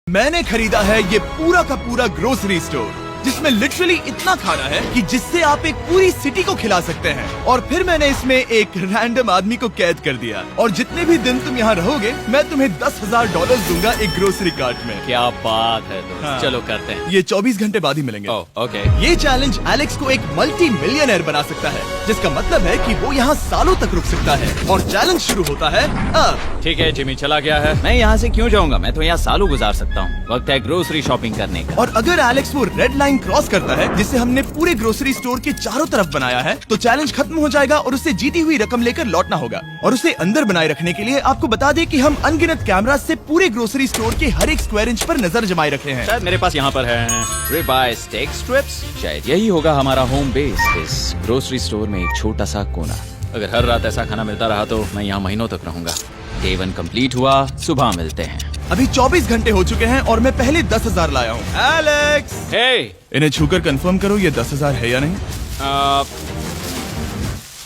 मैंने खरीदा है ये पूरा का पूरा ग्रोसरी स्टोर, जिसमें लिटरली इतना खाना है कि जिससे आप एक पूरी सिटी को खिला सकते हैं। और फिर मैंने इसमें एक रैंडम आदमी को कैद कर दिया, और जितने भी दिन तुम यहाँ रहोगे मैं तुम्हें $10,000 दूंगा एक ग्रोसरी कार्ट में। क्या बात है दोस्त। हाँ। चलो करते हैं। ये 24 घंटे बाद ही मिलेंगे। ओके। ये चैलेंज एलेक्स को एक मल्टी मिलियनर बना सकता है, जिसका मतलब है कि वो यहाँ सालों तक रुक सकता है। और चैलेंज शुरू होता है अब। ठीक है, जिमी चला गया है। मैं यहाँ से क्यों जाऊँगा, मैं तो यहाँ सालों गुजार सकता हूँ। वक्त है ग्रोसरी शॉपिंग करने का। और अगर एलेक्स वो रेड लाइन क्रॉस करता है, जिसे हमने पूरे ग्रोसरी स्टोर के चारों तरफ बनाया है, तो चैलेंज खत्म हो जाएगा और उसे जीती हुई रकम लेकर लौटना होगा। और उसे अंदर बनाए रखने के लिए आपको बता दें कि हम अनगिनत कैमरा से पूरे ग्रोसरी स्टोर के हर एक स्क्वायर इंच पर नजर जमाए रखे हैं। शायद मेरे पास यहाँ पर है रिबाई स्टेक स्ट्रिप्स। शायद यही होगा हमारा होम बेस, इस ग्रोसरी स्टोर में एक छोटा सा कोना। अगर हर रात ऐसा खाना मिलता रहा तो मैं यहाँ महीनों तक रहूंगा। डे 1 कंप्लीट हुआ, सुबह मिलते हैं। अभी 24 घंटे हो चुके हैं और मैं पहले 10,000 लाया हूँ। एलेक्स, हे, इन्हें छूकर कंफर्म करो ये 10,000 है या नहीं।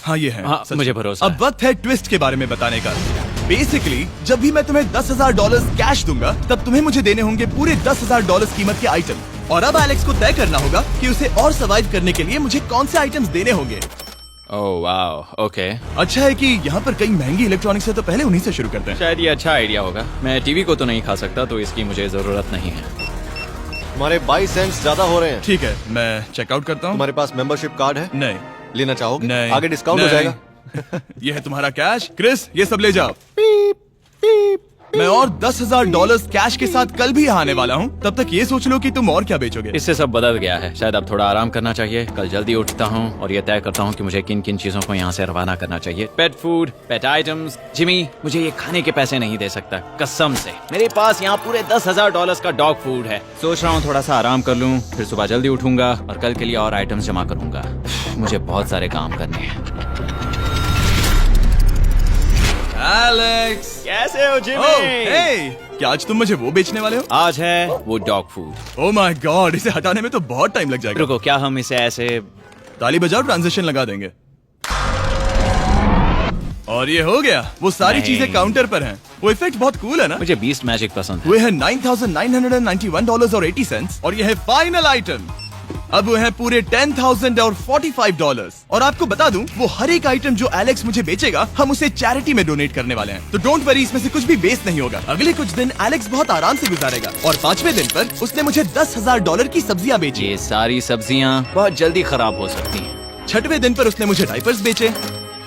हाँ ये है। हाँ, मुझे भरोसा अब वक्त है ट्विस्ट के बारे में बताने का। बेसिकली जब भी मैं तुम्हें $10,000 कैश दूंगा, तब तुम्हें मुझे देने होंगे पूरे $10,000 कीमत के आइटम। और अब एलेक्स को तय करना होगा कि उसे और सर्वाइव करने के लिए मुझे कौन से आइटम्स देने होंगे। Oh wow, okay. अच्छा है कि यहाँ पर कई महंगी इलेक्ट्रॉनिक्स है, तो पहले उन्हीं से शुरू करते हैं। शायद ये अच्छा आइडिया होगा। मैं टीवी को तो नहीं खा सकता, तो इसकी मुझे जरूरत नहीं है। हमारे 22 सेंट्स ज्यादा हो रहे हैं। ठीक है, मैं चेकआउट करता हूँ। तुम्हारे पास मेंबरशिप कार्ड है? नहीं। लेना चाहोगे? नहीं। आगे डिस्काउंट हो नहीं। जाएगा। ये है तुम्हारा कैश। क्रिस, ये सब ले जाओ। मैं और $10,000 कैश के साथ कल भी यहाँ आने वाला हूँ। तब तक ये सोच लो कि तुम और क्या बेचोगे। इससे सब बदल गया है। शायद अब थोड़ा आराम करना चाहिए। कल जल्दी उठता हूँ और ये तय करता हूँ कि मुझे किन किन चीजों को यहाँ से रवाना करना चाहिए। पेट फूड, पेट आइटम्स। जिमी, मुझे ये खाने के पैसे नहीं दे सकता, कसम से। मेरे पास यहाँ पूरे $10,000 का डॉग फूड है। सोच रहा हूँ थोड़ा सा आराम कर लूँ, फिर सुबह जल्दी उठूंगा और कल के लिए और आइटम्स जमा करूंगा। मुझे बहुत सारे काम करने हैं। एलेक्स, कैसे हो जिमी? हे, क्या आज तुम मुझे वो बेचने वाले हो? आज है वो dog food. Oh my God, इसे हटाने में तो बहुत टाइम लग जाएगा। रुको, क्या हम इसे ऐसे ताली बजाओ, ट्रांजिशन लगा देंगे। और ये हो गया। वो सारी नहीं। चीजें काउंटर पर हैं। वो इफेक्ट बहुत कूल है ना। मुझे बीस्ट मैजिक पसंद है। वो है $9,991.80 और ये है फाइनल आइटम। अब वो है पूरे $10,045 और आपको बता दूं, वो हर एक आइटम जो एलेक्स मुझे बेचेगा, हम उसे चैरिटी में डोनेट करने वाले हैं। तो डोंट वरी, इसमें से कुछ भी वेस्ट नहीं होगा। अगले कुछ दिन एलेक्स बहुत आराम से गुजारेगा और 5वें दिन पर उसने मुझे $10,000 की सब्जियां बेची। ये सारी सब्जियां बहुत जल्दी खराब हो सकती हैं। 6वें दिन पर उसने मुझे डाइपर्स बेचे।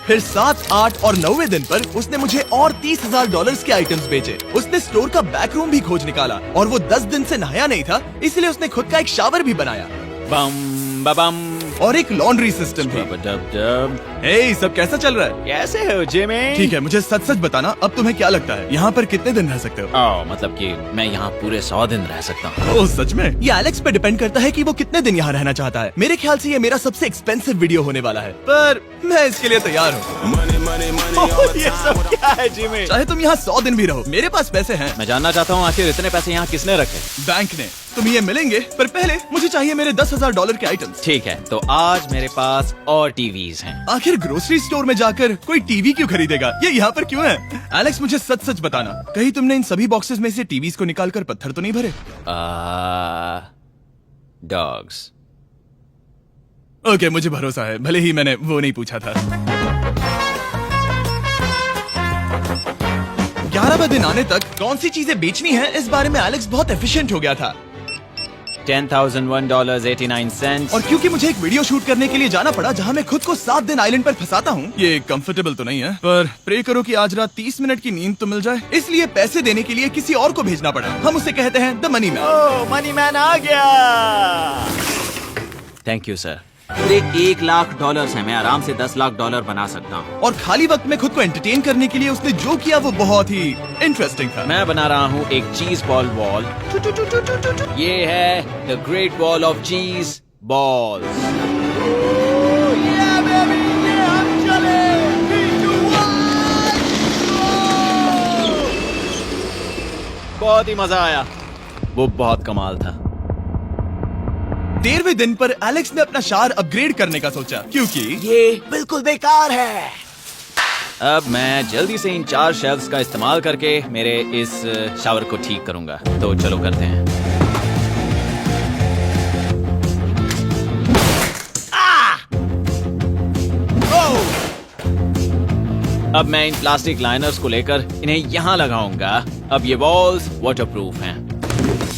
फिर 7, 8 और 9वें दिन पर उसने मुझे और $30,000 के आइटम्स बेचे। उसने स्टोर का बैक रूम भी खोज निकाला और वो 10 दिन से नहाया नहीं था, इसलिए उसने खुद का एक शावर भी बनाया बम बम और एक लॉन्ड्री सिस्टम भी। डब। हे, सब कैसा चल रहा है? कैसे हो जिमी? ठीक है, मुझे सच सच बताना, अब तुम्हें क्या लगता है यहाँ पर कितने दिन रह सकते हो? मतलब कि मैं यहाँ पूरे 100 दिन रह सकता हूँ। ओह सच में? ये एलेक्स पे डिपेंड करता है कि वो कितने दिन यहाँ रहना चाहता है। मेरे ख्याल से ये मेरा सबसे एक्सपेंसिव वीडियो होने वाला है, पर मैं इसके लिए तैयार हूँ। ये सब क्या है जिमी? चाहे तुम यहाँ 100 दिन भी रहो, मेरे पास पैसे हैं। मैं जानना चाहता हूँ आखिर इतने पैसे यहाँ किसने रखे? बैंक ने। तुम ये मिलेंगे, पर पहले मुझे चाहिए मेरे $10,000 के आइटम्स। ठीक है, तो आज मेरे पास और टीवीज हैं। आखिर ग्रोसरी स्टोर में जाकर कोई टीवी क्यों खरीदेगा? ये यहाँ पर क्यों है? एलेक्स, मुझे सच सच बताना, कहीं तुमने इन सभी बॉक्सेस में से टीवीज को निकालकर पत्थर तो नहीं भरे? डॉग्स। ओके, मुझे भरोसा है, भले ही मैंने वो नहीं पूछा था। 11वां दिन आने तक कौन सी चीजें बेचनी है, इस बारे में एलेक्स बहुत एफिशिएंट हो गया था। $10,001.89। और क्योंकि मुझे एक वीडियो शूट करने के लिए जाना पड़ा, जहां मैं खुद को 7 दिन आइलैंड पर फंसाता हूँ, ये कंफर्टेबल तो नहीं है, पर प्रे करो कि आज रात 30 मिनट की नींद तो मिल जाए। इसलिए पैसे देने के लिए किसी और को भेजना पड़ा। हम उसे कहते हैं the money man. Oh, money man आ गया। Thank you sir. पूरे $1 लाख है। मैं आराम से $10 लाख बना सकता हूँ। और खाली वक्त में खुद को एंटरटेन करने के लिए उसने जो किया वो बहुत ही इंटरेस्टिंग था। मैं बना रहा हूँ एक चीज बॉल वॉल। ये है द ग्रेट वॉल ऑफ चीज बॉल्स। बहुत ही मजा आया। वो बहुत कमाल था। 13वें दिन पर एलेक्स ने अपना शार अपग्रेड करने का सोचा, क्योंकि ये बिल्कुल बेकार है। अब मैं जल्दी से इन 4 शेल्फ्स का इस्तेमाल करके मेरे इस शावर को ठीक करूंगा। तो चलो करते हैं। अब मैं इन प्लास्टिक लाइनर्स को लेकर इन्हें यहाँ लगाऊंगा। अब ये वॉल्स वाटरप्रूफ हैं।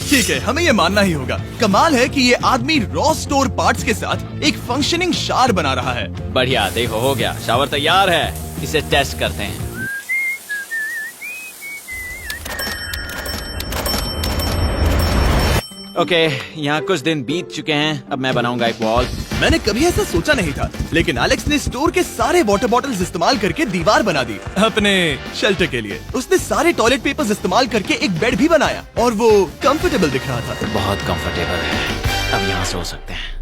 ठीक है, हमें ये मानना ही होगा। कमाल है कि ये आदमी रॉ स्टोर पार्ट्स के साथ एक फंक्शनिंग शावर बना रहा है। बढ़िया, देखो हो गया, शावर तैयार है। इसे टेस्ट करते हैं। ओके, यहाँ कुछ दिन बीत चुके हैं। अब मैं बनाऊंगा एक वॉल। मैंने कभी ऐसा सोचा नहीं था, लेकिन एलेक्स ने स्टोर के सारे वाटर बॉटल्स इस्तेमाल करके दीवार बना दी अपने शेल्टर के लिए। उसने सारे टॉयलेट पेपर्स इस्तेमाल करके एक बेड भी बनाया और वो कंफर्टेबल दिख रहा था। बहुत कंफर्टेबल है। अब यहाँ सो सकते हैं।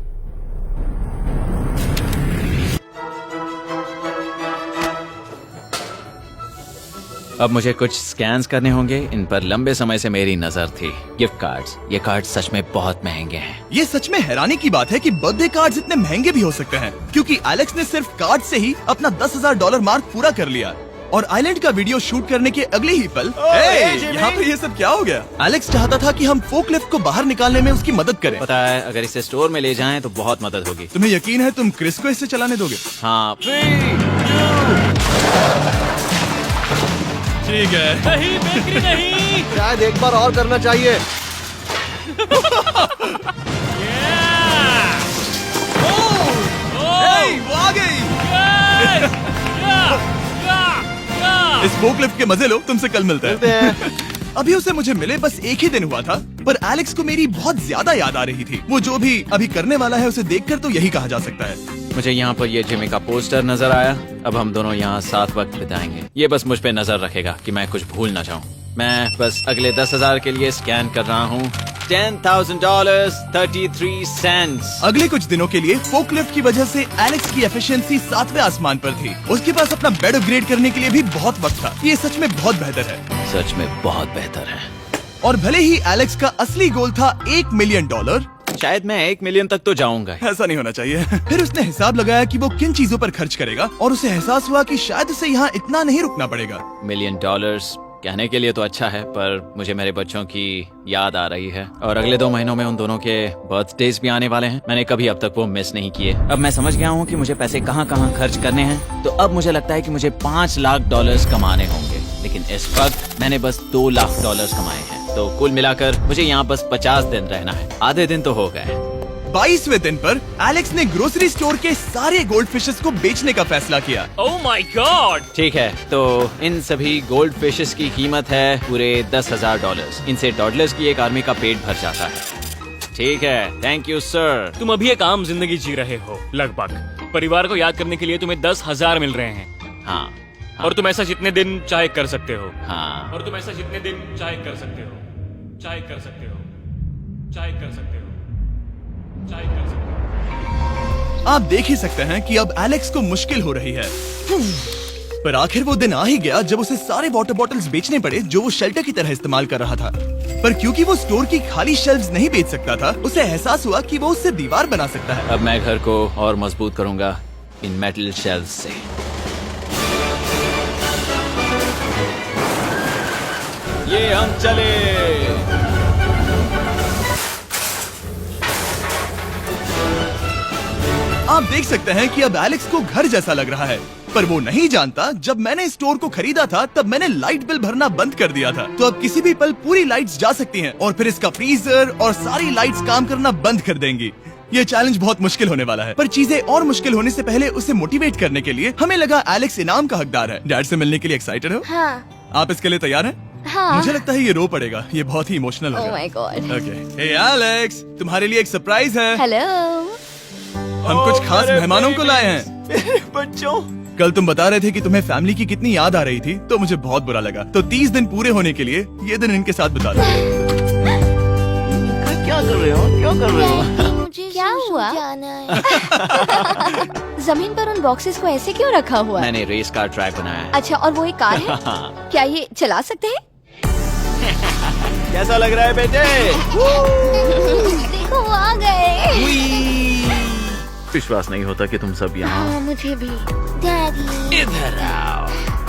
अब मुझे कुछ स्कैन्स करने होंगे। इन पर लंबे समय से मेरी नजर थी। Gift cards. ये कार्ड सच में बहुत महंगे हैं। ये सच में हैरानी की बात है कि बर्थडे कार्ड्स इतने महंगे भी हो सकते हैं, क्योंकि एलेक्स ने सिर्फ कार्ड से ही अपना $10,000 मार्क पूरा कर लिया। और आइलैंड का वीडियो शूट करने के अगले ही पल यहाँ पे ये सब क्या हो गया? एलेक्स चाहता था कि हम फोकलिफ्ट को बाहर निकालने में उसकी मदद करें। पता है, अगर इसे स्टोर में ले जाएं तो बहुत मदद होगी। तुम्हें यकीन है तुम क्रिस को इससे चलाने दोगे? हाँ। ठीक है। नहीं बेकरी नहीं। शायद एक बार और करना चाहिए। वो आ गई। इस फोकलिफ्ट के मजे लो, तुमसे कल मिलते हैं। अभी उसे मुझे मिले बस एक ही दिन हुआ था, पर एलेक्स को मेरी बहुत ज्यादा याद आ रही थी। वो जो भी अभी करने वाला है उसे देखकर तो यही कहा जा सकता है। मुझे यहाँ पर ये जिमी का पोस्टर नजर आया। अब हम दोनों यहाँ साथ वक्त बिताएंगे। ये बस मुझ पे नजर रखेगा कि मैं कुछ भूल ना जाऊँ। मैं बस अगले 10,000 के लिए स्कैन कर रहा हूँ। $10,000 33 सेंट्स। अगले कुछ दिनों के लिए फोकलिफ्ट की वजह से एलेक्स की एफिशिएंसी 7वें आसमान पर थी। उसके पास अपना बेड अपग्रेड करने के लिए भी बहुत वक्त था। ये सच में बहुत बेहतर है। सच में बहुत बेहतर है। और भले ही एलेक्स का असली गोल था $1 मिलियन, शायद मैं 1 मिलियन तक तो जाऊंगा। ऐसा नहीं होना चाहिए। फिर उसने हिसाब लगाया कि वो किन चीजों पर खर्च करेगा और उसे एहसास हुआ कि शायद उसे यहाँ इतना नहीं रुकना पड़ेगा। $1 मिलियन कहने के लिए तो अच्छा है, पर मुझे मेरे बच्चों की याद आ रही है। और अगले 2 महीनों में उन दोनों के बर्थडेज भी आने वाले हैं। मैंने कभी अब तक वो मिस नहीं किए। अब मैं समझ गया हूँ कि मुझे पैसे कहाँ कहाँ खर्च करने हैं। तो अब मुझे लगता है कि मुझे $5 लाख कमाने होंगे। लेकिन इस वक्त मैंने बस $2 लाख कमाए हैं। तो कुल मिलाकर मुझे यहाँ बस 50 दिन रहना है। आधे दिन तो हो गए। 22वें दिन पर एलेक्स ने ग्रोसरी स्टोर के सारे गोल्ड फिशेस को बेचने का फैसला किया। Oh my God. ठीक है, तो इन सभी गोल्ड फिशेस की कीमत है पूरे $10,000। इनसे डॉलर्स की एक आर्मी का पेट भर जाता है। ठीक है, थैंक यू सर। तुम अभी एक आम जिंदगी जी रहे हो लगभग। परिवार को याद करने के लिए तुम्हें 10,000 मिल रहे हैं। हाँ। और तुम ऐसा जितने दिन चाहे कर सकते हो। हाँ। और तुम ऐसा जितने दिन चाहे कर सकते हो। चाहे कर सकते हो। चाहे कर सकते हो। चाहे कर सकते हो। आप देख ही सकते हैं कि अब एलेक्स को मुश्किल हो रही है। पर आखिर वो दिन आ ही गया जब उसे सारे वाटर बॉटल्स बेचने पड़े जो वो शेल्टर की तरह इस्तेमाल कर रहा था। पर क्योंकि वो स्टोर की खाली शेल्फ्स नहीं बेच सकता था, उसे एहसास हुआ कि वो उससे दीवार बना सकता है। अब मैं घर को और मजबूत करूंगा इन मेटल शेल्फ्स से। ये हम चले। आप देख सकते हैं कि अब एलेक्स को घर जैसा लग रहा है, पर वो नहीं जानता जब मैंने स्टोर को खरीदा था तब मैंने लाइट बिल भरना बंद कर दिया था। तो अब किसी भी पल पूरी लाइट्स जा सकती हैं और फिर इसका फ्रीजर और सारी लाइट्स काम करना बंद कर देंगी। ये चैलेंज बहुत मुश्किल होने वाला है, पर चीजें और मुश्किल होने से पहले उसे मोटिवेट करने के लिए हमें लगा एलेक्स इनाम का हकदार है। डैड से मिलने के लिए एक्साइटेड हो? हाँ। आप इसके लिए तैयार हैं? हाँ। मुझे लगता है ये रो पड़ेगा। ये बहुत ही इमोशनल Oh होगा। my God. Okay. Hey Alex, तुम्हारे लिए एक सरप्राइज है। हेलो। हम कुछ खास मेहमानों को लाए हैं। बच्चों, कल तुम बता रहे थे कि तुम्हें फैमिली की कितनी याद आ रही थी, तो मुझे बहुत बुरा लगा। तो 30 दिन पूरे होने के लिए ये दिन इनके साथ बिता दो। क्या कर रहे हो? क्यों कर रहे हो? मुझे क्या हुआ? जमीन पर उन बॉक्सेस को ऐसे क्यों रखा हुआ है? मैंने रेस कार ट्रैक बनाया है। अच्छा, और वो एक कार है? हाँ। क्या ये चला सकते हैं? कैसा लग रहा है बेटे? देखो वो आ गए। विश्वास नहीं होता कि तुम सब यहाँ। हाँ, मुझे भी। डैडी। इधर आओ।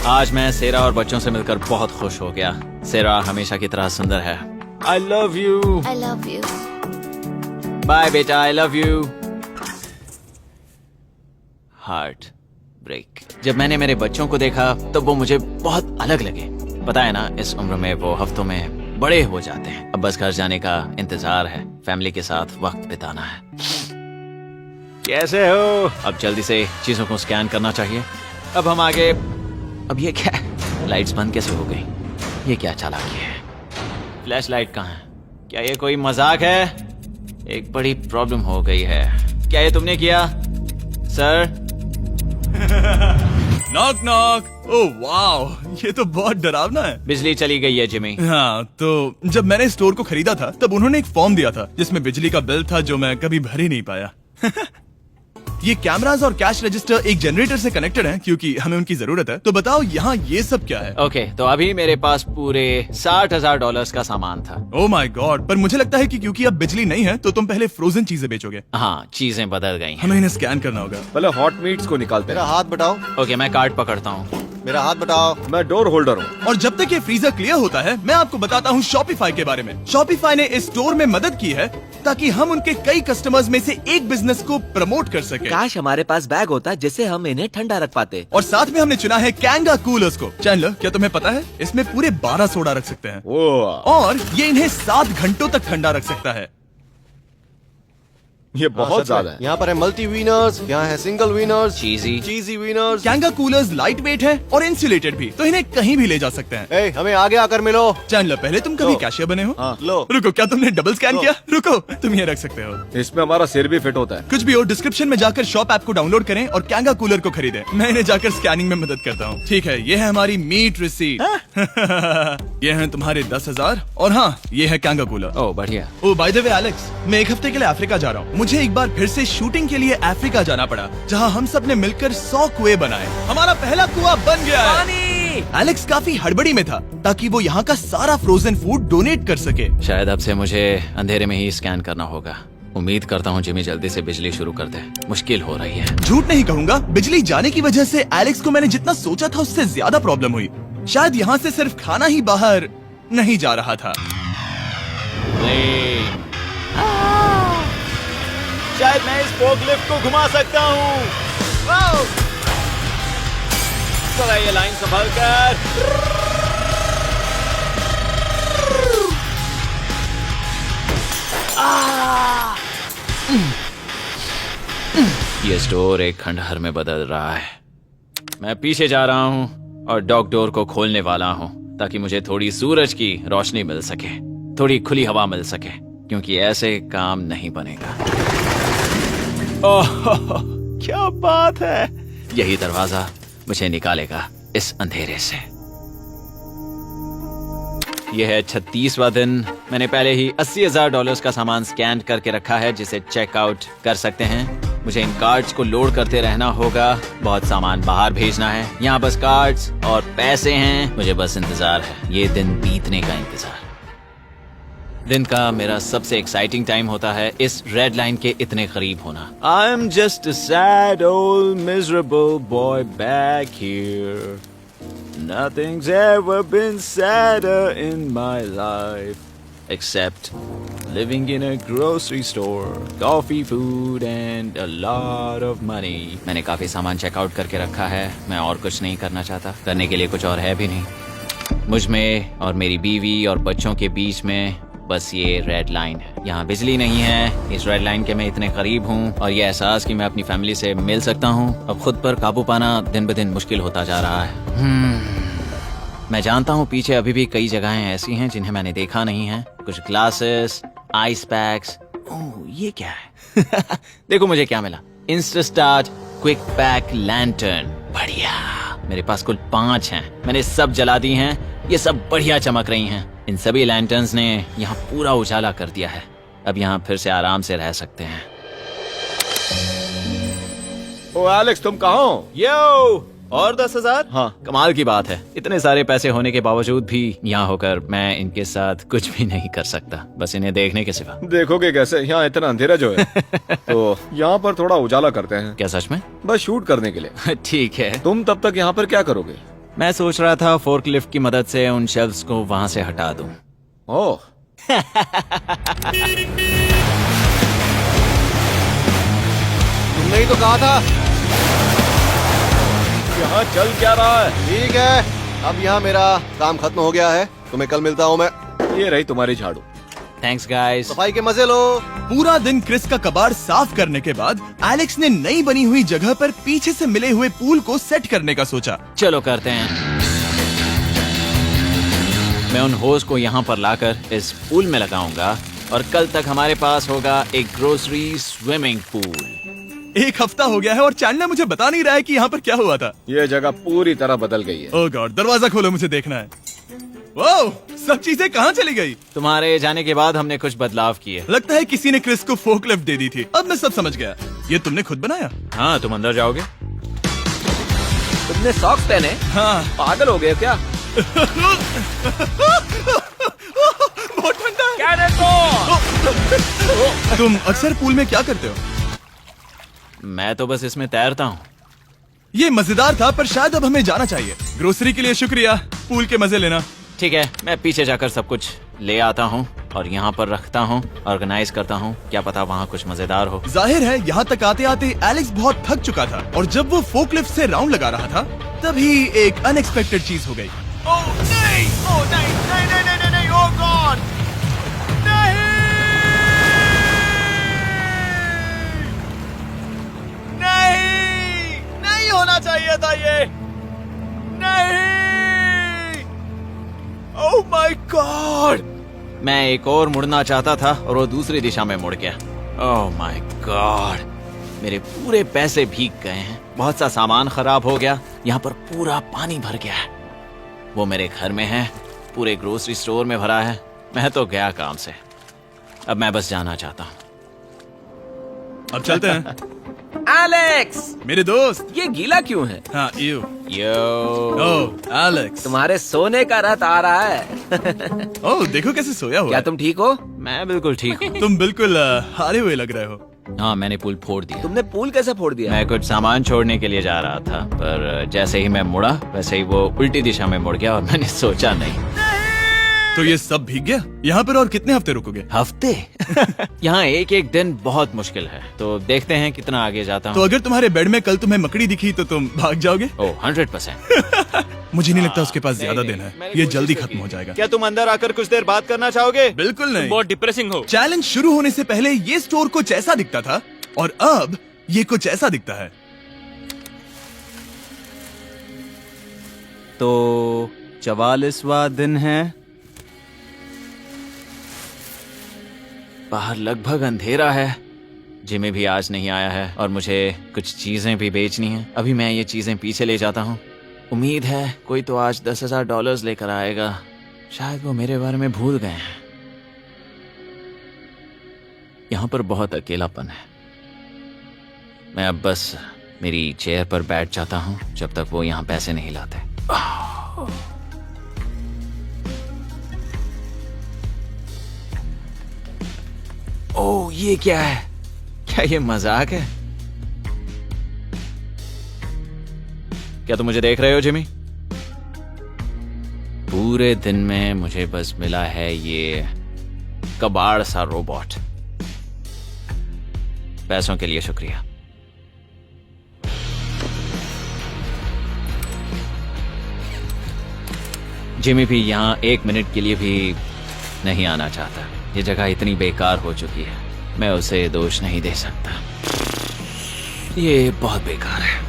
आज मैं सेरा और बच्चों से मिलकर बहुत खुश हो गया। सेरा हमेशा की तरह सुंदर है। I love you। I love you। Bye बेटा, I love you। Heartbreak. जब मैंने मेरे बच्चों को देखा तब वो मुझे बहुत अलग लगे। पता है ना, इस उम्र में वो हफ्तों में बड़े हो जाते हैं। अब बस घर जाने का इंतजार है, फैमिली के साथ वक्त बिताना है। कैसे हो? अब जल्दी से चीजों को स्कैन करना चाहिए। अब हम आगे। अब ये क्या है? लाइट्स बंद कैसे हो गई? ये क्या चालाकी है? फ्लैश लाइट कहाँ है? क्या ये कोई मजाक है? एक बड़ी प्रॉब्लम हो गई है। क्या ये तुमने किया sir? Knock knock. Oh wow, ये तो बहुत डरावना है। बिजली चली गई है जिमी। हाँ, तो जब मैंने स्टोर को खरीदा था तब उन्होंने एक फॉर्म दिया था जिसमें बिजली का बिल था जो मैं कभी भर ही नहीं पाया। ये कैमरास और कैश रजिस्टर एक जनरेटर से कनेक्टेड हैं क्योंकि हमें उनकी जरूरत है। तो बताओ यहाँ ये सब क्या है? ओके, तो अभी मेरे पास पूरे $60,000 का सामान था। ओह माय गॉड, पर मुझे लगता है कि क्योंकि अब बिजली नहीं है तो तुम पहले फ्रोजन चीजें बेचोगे। हाँ, चीजें बदल गई हैं। हमें इन्हें स्कैन करना होगा। पहले हॉट मीट्स को निकालते मेरा हैं। हाथ बटाओ। ओके, मैं कार्ड पकड़ता हूँ। मेरा हाथ बटाओ। मैं डोर होल्डर हूँ। और जब तक ये फ्रीजर क्लियर होता है मैं आपको बताता हूँ शॉपिफाई के बारे में। शॉपिफाई ने इस स्टोर में मदद की है ताकि हम उनके कई कस्टमर्स में से एक बिजनेस को प्रमोट कर सके। काश हमारे पास बैग होता जिससे हम इन्हें ठंडा रख पाते। और साथ में हमने चुना है कैंगा कूलर्स को। चैनलर, क्या तुम्हें पता है इसमें पूरे 12 सोडा रख सकते हैं और ये इन्हें 7 घंटों तक ठंडा रख सकता है। ये बहुत ज्यादा है। यहाँ पर है मल्टी विनर्स, यहाँ है single winners, cheesy. Cheesy winners. कैंगा कूलर्स लाइट वेट है और इंसुलेटेड भी, तो इन्हें कहीं भी ले जा सकते हैं। ए, हमें आगे आकर मिलो। चैनलर, पहले तुम कभी लो। कैशियर बने हो? हाँ, लो। रुको, क्या तुमने डबल स्कैन लो। किया? रुको, तुम ये रख सकते हो। इसमें हमारा सिर भी फिट होता है। कुछ भी हो, डिस्क्रिप्शन में जाकर शॉप ऐप को डाउनलोड करें और कैंगा कूलर को खरीदें। मैं इन्हें जाकर स्कैनिंग में मदद करता हूँ। ठीक है, ये है हमारी मीट रिसीट। ये है तुम्हारे 10,000 और हाँ, ये है कैंगा कूलर। ओह बढ़िया। ओ बाय द वे एलेक्स, मैं एक हफ्ते के लिए अफ्रीका जा रहा हूँ। मुझे एक बार फिर से शूटिंग के लिए अफ्रीका जाना पड़ा, जहाँ हम सब ने मिलकर 100 कुएं बनाए। हमारा पहला कुआं बन गया है। एलेक्स काफी हड़बड़ी में था ताकि वो यहाँ का सारा फ्रोजन फूड डोनेट कर सके। शायद अब से मुझे अंधेरे में ही स्कैन करना होगा। उम्मीद करता हूँ जिमी जल्दी से बिजली शुरू कर दे। मुश्किल हो रही है। झूठ नहीं कहूंगा, बिजली जाने की वजह से एलेक्स को मैंने जितना सोचा था उससे ज्यादा प्रॉब्लम हुई। शायद यहाँ से सिर्फ खाना ही बाहर नहीं जा रहा था। शायद मैं इस फोकलिफ्ट को घुमा सकता हूँ। चला ये लाइन संभाल कर। ये स्टोर एक खंडहर में बदल रहा है। मैं पीछे जा रहा हूँ और डॉग डोर को खोलने वाला हूँ ताकि मुझे थोड़ी सूरज की रोशनी मिल सके, थोड़ी खुली हवा मिल सके, क्योंकि ऐसे काम नहीं बनेगा। ओह क्या बात है! यही दरवाजा मुझे निकालेगा इस अंधेरे से। यह है 36वां दिन। मैंने पहले ही $80,000 का सामान स्कैन करके रखा है जिसे चेकआउट कर सकते हैं। मुझे इन कार्ड्स को लोड करते रहना होगा। बहुत सामान बाहर भेजना है। यहाँ बस कार्ड्स और पैसे हैं। मुझे बस इंतजार है, ये दिन बीतने का इंतजार। दिन का मेरा सबसे एक्साइटिंग टाइम होता है इस रेड लाइन के इतने करीब होना। I am just a sad old miserable boy back here. Nothing's ever been sadder in my life except living in a grocery store, coffee, food and a lot of money. मैंने काफी सामान checkout करके रखा है। मैं और कुछ नहीं करना चाहता। करने के लिए कुछ और है भी नहीं। मुझ में और मेरी बीवी और बच्चों के बीच में बस ये रेड लाइन है। यहाँ बिजली नहीं है। इस रेड लाइन के मैं इतने करीब हूँ और ये एहसास कि मैं अपनी फैमिली से मिल सकता हूँ अब खुद पर काबू पाना दिन ब दिन मुश्किल होता जा रहा है। मैं जानता हूँ पीछे अभी भी कई जगहें ऐसी हैं जिन्हें मैंने देखा नहीं है। कुछ ग्लासेस, आइस पैक्स। ओह ये क्या है? देखो मुझे क्या मिला। इंस्टास्टार्ट क्विक पैक लैंटर्न। बढ़िया। मेरे पास कुल 5 हैं। मैंने सब जला दी हैं। ये सब बढ़िया चमक रही हैं। इन सभी लैंटर्न्स ने यहाँ पूरा उजाला कर दिया है। अब यहाँ फिर से आराम से रह सकते हैं। ओ एलेक्स, तुम कहाँ हो? यो और 10,000? हाँ। कमाल की बात है, इतने सारे पैसे होने के बावजूद भी यहाँ होकर मैं इनके साथ कुछ भी नहीं कर सकता, बस इन्हें देखने के सिवा। देखोगे कैसे, यहाँ इतना अंधेरा जो है। तो यहाँ पर थोड़ा उजाला करते हैं, क्या सच में? बस शूट करने के लिए। ठीक है। तुम तब तक यहाँ पर क्या करोगे? मैं सोच रहा था फोर्कलिफ्ट की मदद से उन शेल्फ्स को वहाँ से हटा दूं। ओह, तुमने ही तो कहा था। यहाँ चल क्या रहा है? ठीक है, अब यहाँ मेरा काम खत्म हो गया है। तुम्हें कल मिलता हूँ मैं। ये रही तुम्हारी झाड़ू। Thanks guys. सफाई के मजे लो। पूरा दिन क्रिस का कबाड़ साफ करने के बाद एलेक्स ने नई बनी हुई जगह पर पीछे से मिले हुए पूल को सेट करने का सोचा। चलो करते हैं। मैं उन होज को यहाँ पर लाकर इस पूल में लगाऊंगा और कल तक हमारे पास होगा एक ग्रोसरी स्विमिंग पूल। एक हफ्ता हो गया है और चैंडलर मुझे बता नहीं रहा है कि यहाँ पर क्या हुआ था। ये जगह पूरी तरह बदल गई है। ओह गॉड, दरवाजा खोलो, मुझे देखना है। ओह, सब चीजें कहाँ चली गई? तुम्हारे जाने के बाद हमने कुछ बदलाव किए। लगता है किसी ने क्रिस को फोर्कलिफ्ट दे दी थी। अब मैं सब समझ गया। ये तुमने खुद बनाया? हाँ, तुम अंदर जाओगे? तुमने सॉक्स पहने? हाँ। पागल हो गए क्या? बहुत ठंडा है। तुम अक्सर पूल में क्या करते हो? मैं तो बस इसमें तैरता हूँ। ये मजेदार था, पर शायद अब हमें जाना चाहिए। ग्रोसरी के लिए शुक्रिया, पूल के मजे लेना। ठीक है, मैं पीछे जाकर सब कुछ ले आता हूँ और यहाँ पर रखता हूँ, ऑर्गेनाइज करता हूँ। क्या पता वहाँ कुछ मजेदार हो। जाहिर है यहाँ तक आते आते एलेक्स बहुत थक चुका था और जब वो फोर्कलिफ्ट से राउंड लगा रहा था तभी एक अनएक्सपेक्टेड चीज हो गई। ओह नहीं, ओह नहीं, नहीं, नहीं, नहीं, नहीं, ओह गॉड, नहीं, नहीं, नहीं होना चाहिए था ये, नहीं, ओह माय गॉड। मैं एक और मुड़ना चाहता था और वो दूसरी दिशा में मुड़ गया। ओह माय गॉड, मेरे पूरे पैसे भीग गए हैं, बहुत सा सामान खराब हो गया, यहाँ पर पूरा पानी भर गया है। वो मेरे घर में है, पूरे ग्रोसरी स्टोर में भरा है। मैं तो गया काम से, अब मैं बस जाना चाहता हूँ। अब चलते हैं। एलेक्स, मेरे दोस्त। ये गीला क्यों है? हाँ, यू। यो, ओह एलेक्स, तुम्हारे सोने का रथ आ रहा है। ओह देखो कैसे सोया हुआ क्या है। तुम ठीक हो? मैं बिल्कुल ठीक हूँ। तुम बिल्कुल हारे हुए लग रहे हो। हाँ, मैंने पुल फोड़ दिया। तुमने पूल कैसे फोड़ दिया? मैं कुछ सामान छोड़ने के लिए जा रहा था, पर जैसे ही मैं मुड़ा वैसे ही वो उल्टी दिशा में मुड़ गया और मैंने सोचा नहीं। तो ये सब भीग गया। यहाँ पर और कितने हफ्ते रुकोगे? हफ्ते? यहाँ एक एक दिन बहुत मुश्किल है, तो देखते हैं कितना आगे जाता तो हूँ। अगर तुम्हारे बेड में कल तुम्हें मकड़ी दिखी तो तुम भाग जाओगे? ओह 100%। मुझे नहीं लगता उसके पास ज्यादा नहीं, दिन है। मैंने ये कोशिश जल्दी तो खत्म की। हो जाएगा। क्या तुम अंदर आकर कुछ देर बात करना चाहोगे? बिल्कुल नहीं। बहुत डिप्रेसिंग हो। चैलेंज शुरू होने से पहले ये स्टोर कुछ ऐसा दिखता था और अब ये कुछ ऐसा दिखता है। तो 44वां दिन है, बाहर लगभग अंधेरा है। जिमी भी आज नहीं आया है और मुझे कुछ चीजें भी बेचनी हैं। अभी मैं ये चीजें पीछे ले जाता हूँ। उम्मीद है कोई तो आज $10,000 लेकर आएगा। शायद वो मेरे बारे में भूल गए हैं। यहाँ पर बहुत अकेलापन है। मैं अब बस मेरी चेयर पर बैठ जाता हूँ जब तक वो यहाँ पैसे नहीं लाते। ओह, ये क्या है? क्या ये मजाक है? क्या तुम मुझे देख रहे हो जिमी? पूरे दिन में मुझे बस मिला है ये कबाड़ सा रोबोट। पैसों के लिए शुक्रिया। जिमी भी यहाँ 1 मिनट के लिए भी नहीं आना चाहता। ये जगह इतनी बेकार हो चुकी है, मैं उसे दोष नहीं दे सकता। ये बहुत बेकार है।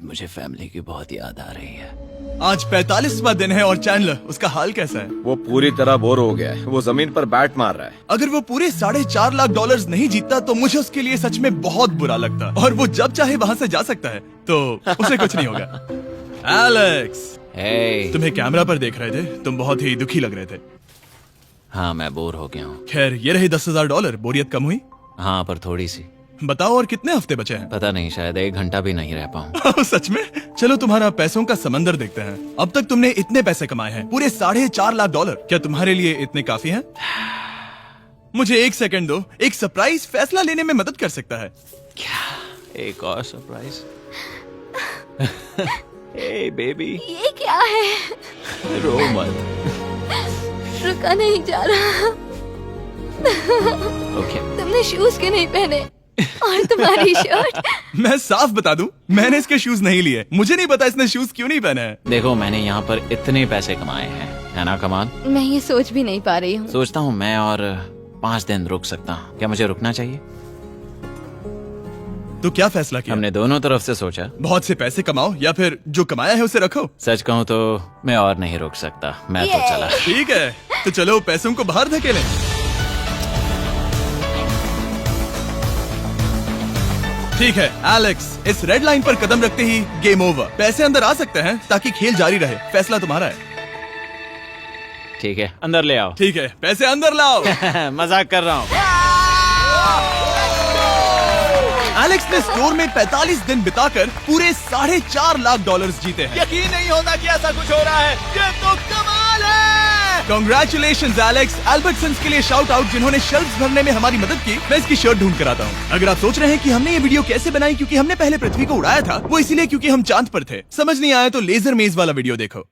मुझे फैमिली की बहुत याद आ रही है। आज 45वां दिन है और चैंडलर, उसका हाल कैसा है? वो पूरी तरह बोर हो गया है। वो जमीन पर बैट मार रहा है। अगर वो पूरे $4.5 लाख नहीं जीतता तो मुझे उसके लिए सच में बहुत बुरा लगता, और वो जब चाहे वहाँ से जा सकता है, तो उसे कुछ नहीं होगा। एलेक्स, हे, तुम्हें कैमरा पर देख रहे थे, तुम बहुत ही दुखी लग रहे थे। हाँ मैं बोर हो गया हूँ। खैर, ये रहे $10,000, बोरियत कम हुई? हाँ पर थोड़ी सी। बताओ, और कितने हफ्ते बचे हैं? पता नहीं, शायद 1 घंटा भी नहीं रह पाऊँ। सच में? चलो तुम्हारा पैसों का समंदर देखते हैं। अब तक तुमने इतने पैसे कमाए हैं, पूरे $4.5 लाख। क्या तुम्हारे लिए इतने काफी हैं? मुझे 1 सेकंड दो, एक सरप्राइज फैसला लेने में मदद कर सकता है। क्या? एक और सरप्राइज? हे बेबी, ये क्या है? रो मत। रुका नहीं जा रहा। ओके। तुमने शूज क्यों नहीं पहने? और तुम्हारी शर्ट? मैं साफ बता दूं, मैंने इसके शूज नहीं लिए। मुझे नहीं पता इसने शूज क्यों नहीं पहने हैं। देखो, मैंने यहाँ पर इतने पैसे कमाए हैं, है ना कमाल? मैं ये सोच भी नहीं पा रही हूँ। सोचता हूँ मैं और 5 दिन रुक सकता हूँ। क्या मुझे रुकना चाहिए? तो क्या फैसला किया? हमने दोनों तरफ से सोचा। बहुत से पैसे कमाओ या फिर जो कमाया है उसे रखो। सच कहूँ तो मैं और नहीं रुक सकता, मैं तो ये। चला। ठीक है, तो चलो पैसों को बाहर धकेलें। ठीक है एलेक्स, इस रेड लाइन पर कदम रखते ही गेम ओवर। पैसे अंदर आ सकते हैं ताकि खेल जारी रहे। फैसला तुम्हारा है। ठीक है, अंदर ले आओ। ठीक है, पैसे अंदर लाओ। मजाक कर रहा हूँ। एलेक्स ने स्टोर में 45 दिन बिताकर पूरे $4.5 लाख जीते हैं। यकीन नहीं होता कि ऐसा कुछ हो रहा है। ये तो कमाल है। Congratulations Alex. एल्बर्टसन्स के लिए शाउट आउट, जिन्होंने शेल्फ्स भरने में हमारी मदद की। मैं इसकी शर्ट ढूंढ कर आता हूँ। अगर आप सोच रहे हैं कि हमने ये वीडियो कैसे बनाई क्योंकि हमने पहले पृथ्वी को उड़ाया था, वो इसलिए क्योंकि हम चांद पर थे। समझ नहीं आया तो लेजर मेज वाला वीडियो देखो।